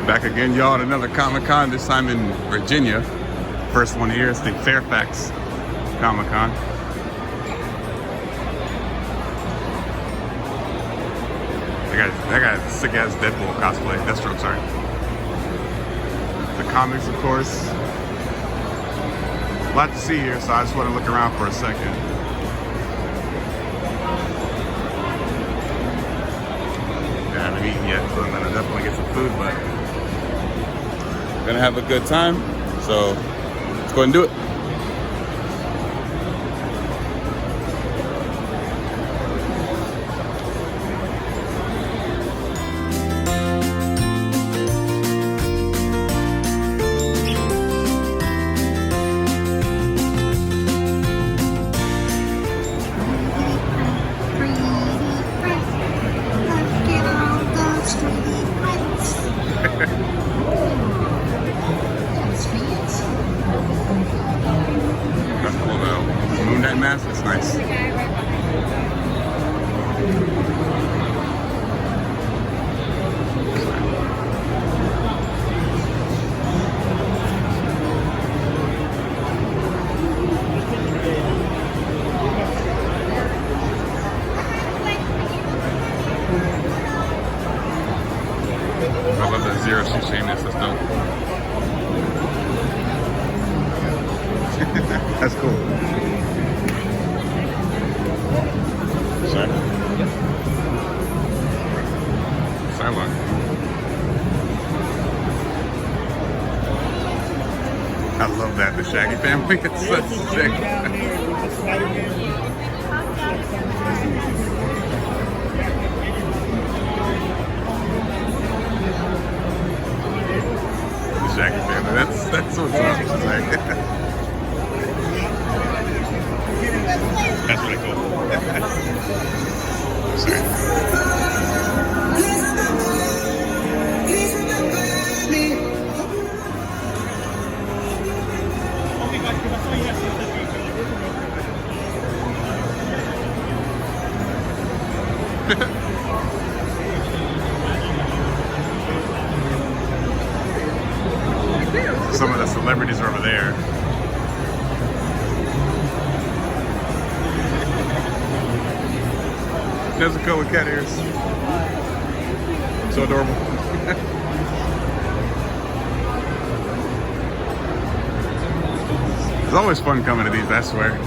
Back again, y'all, at another Comic-Con, this time in Virginia. First one here is the Fairfax Comic-Con. That guy's a sick-ass Deadpool cosplay. Deathstroke, sorry. The comics, of course. A lot to see here, so I just want to look around for a second. I haven't eaten yet, so I'm gonna definitely get some food, but gonna have a good time, so let's go ahead and do it. That's cool though. Moon Knight mask, that's nice. I love that Zero Suit Shameless, that's dope. That's cool. Sorry? Yep. Psylocke. I love that, the Shaggy family. It's such sick. The Shaggy family. That's what's up. It's like, that's really cool. Sorry. Some of the celebrities are over there. Nezuko with cat ears. So adorable. It's always fun coming to these, I swear.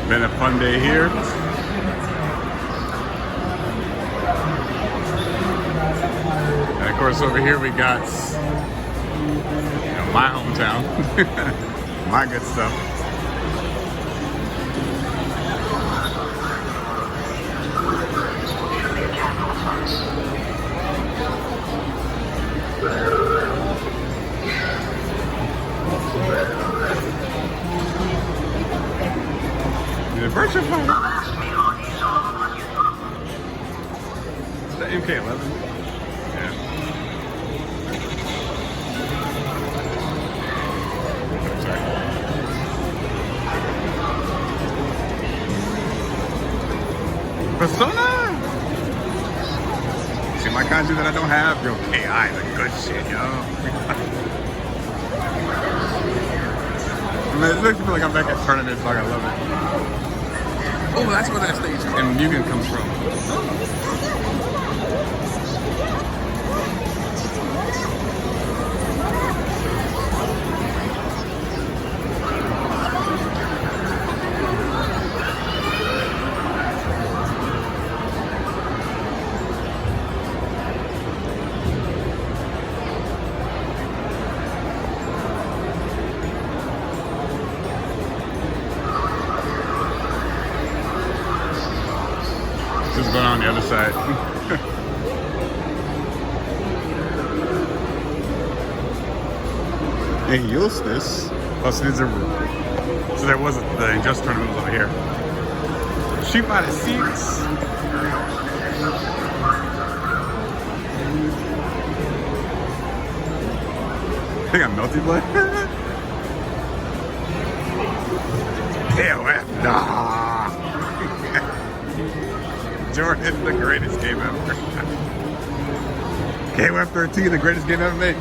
Been a fun day here. And of course over here we got my hometown. My good stuff. The virtual phone. The MK11. Yeah. Sorry. Persona. See my kanji that I don't have? Yo, AI, the good shit, yo. I mean, it makes me feel like I'm back at tournament, so I love it. Oh, that's where that stage in Mugen comes from. Just going on the other side. In Eustis, oh, so there was the Injustice tournament was over here. Shoot by the seats. They got Melty Blood. KOF, nah. Jordan, the greatest game ever. KOF 13, the greatest game ever made.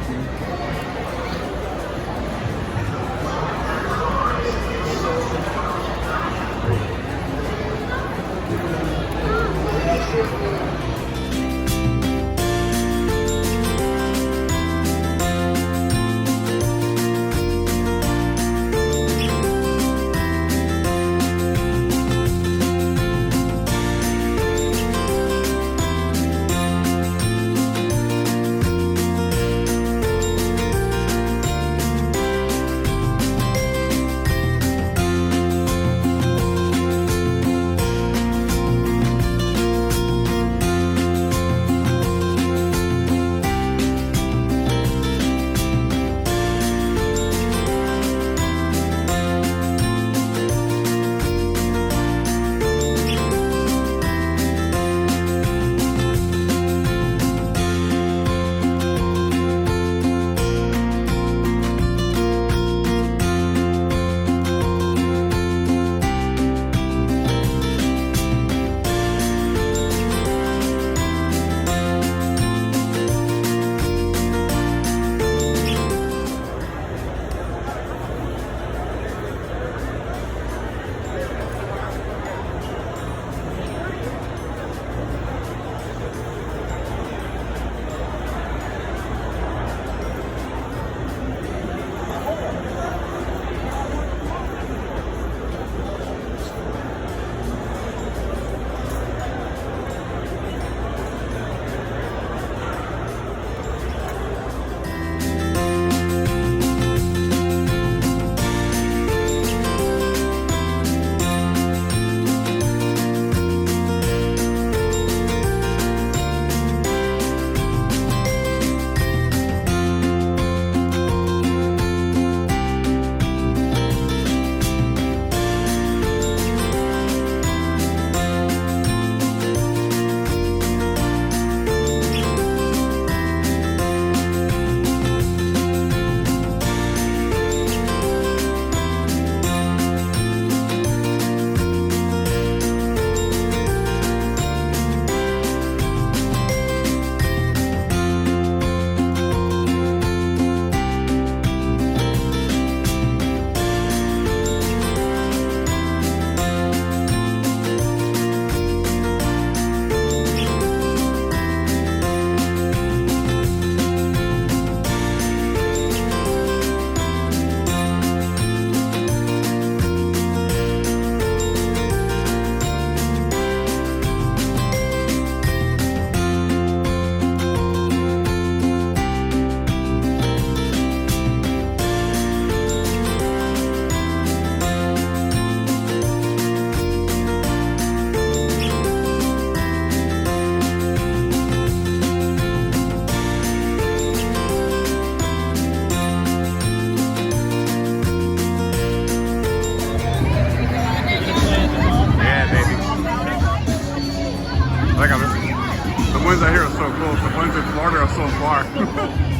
ones out here are so close. The ones in Florida are so far.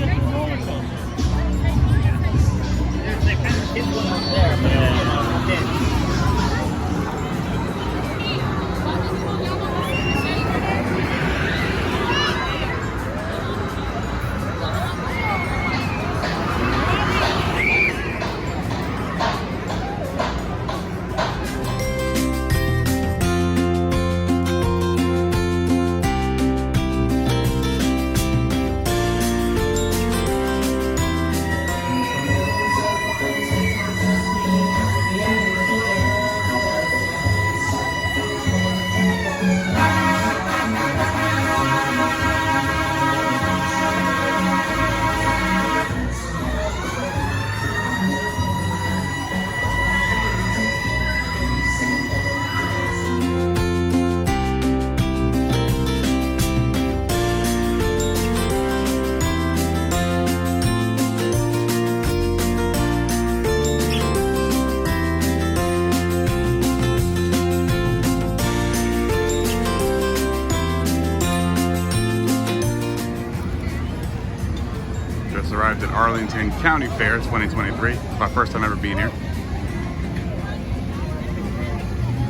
Arlington County Fair 2023. It's my first time ever being here.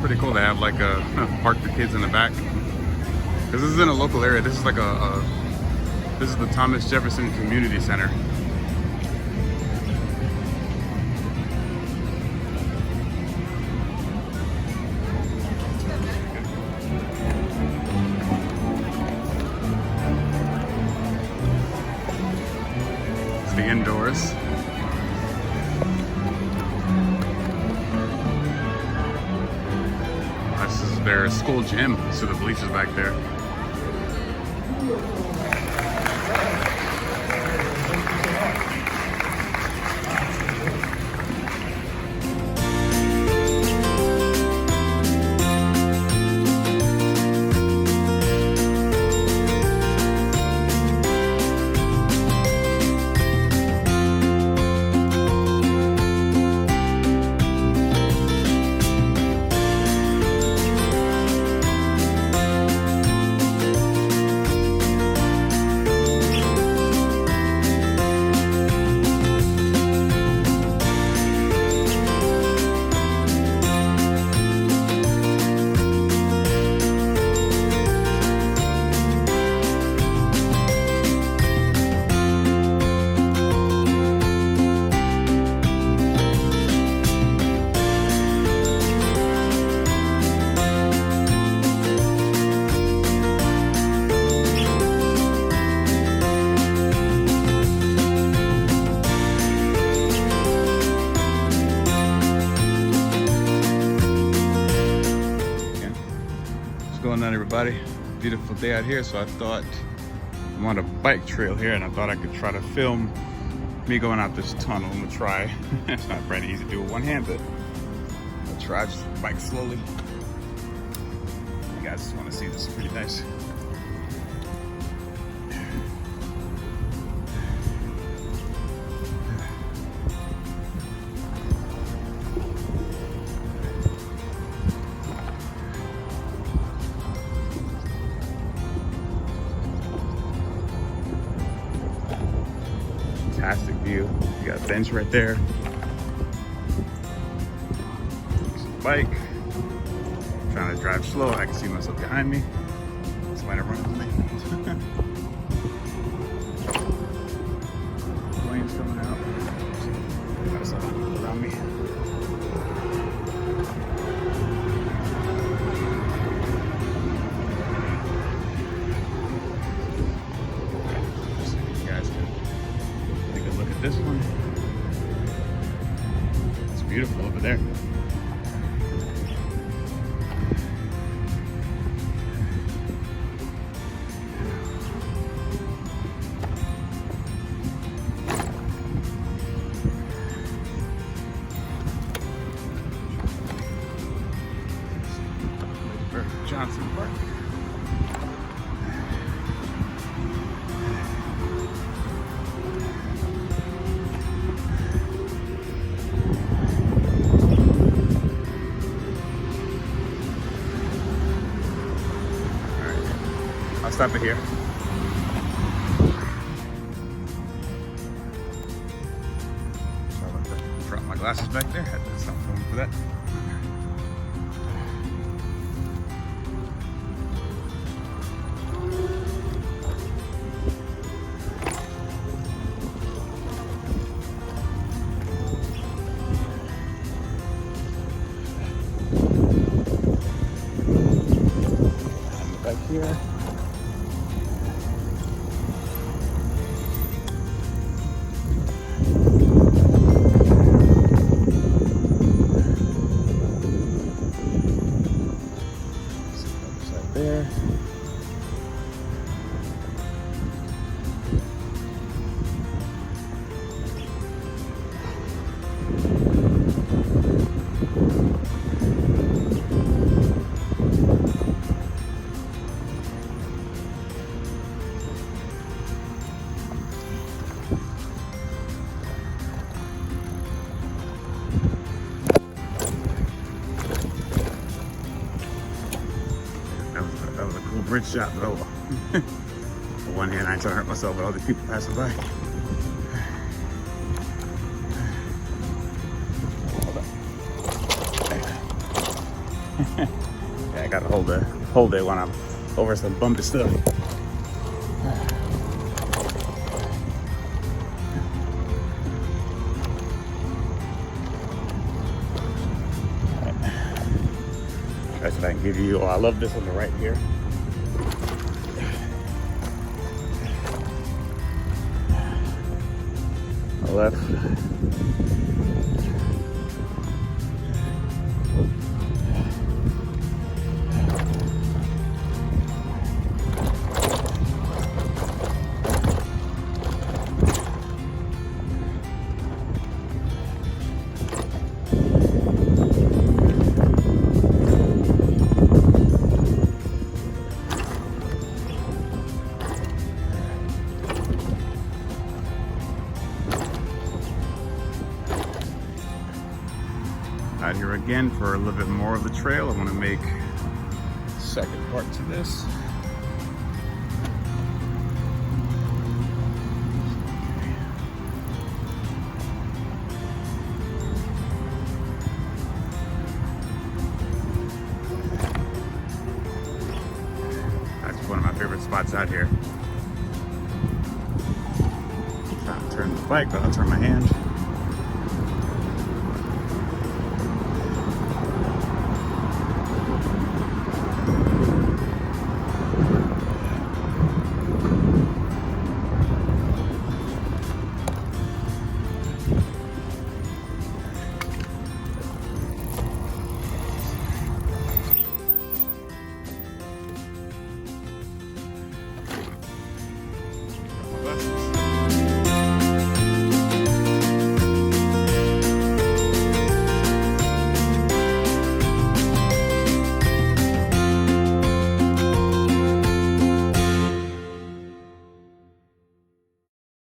Pretty cool to have like a park the kids in the back. Because this is in a local area. This is like this is the Thomas Jefferson Community Center. It's the indoors. This is their school gym. So the bleachers back there. Going on, everybody? Beautiful day out here, so I thought I'm on a bike trail here and I thought I could try to film me going out this tunnel. I'm gonna try. It's not very easy to do with one hand, but I'll try. Just bike slowly. You guys just want to see this. Is pretty nice. Fantastic view. You got a bench right there. Bike. Trying to drive slow. I can see myself behind me. Somebody running with me. Planes coming out. Got something around me. This one, it's beautiful over there. Johnson Park. I'll stop it here. Drop my glasses back there. Had to stop filming for that. Back here. There. That was a cool bridge shot, but over. On one hand, I ain't trying to hurt myself, but other people passing by. Yeah, I gotta hold it when I'm over some bumpy stuff. That's what I can give you. Oh, I love this on the right here. The left. Out here again for a little bit more of the trail. I want to make a second part to this. That's one of my favorite spots out here. Trying to turn the bike, but I'll turn my hand.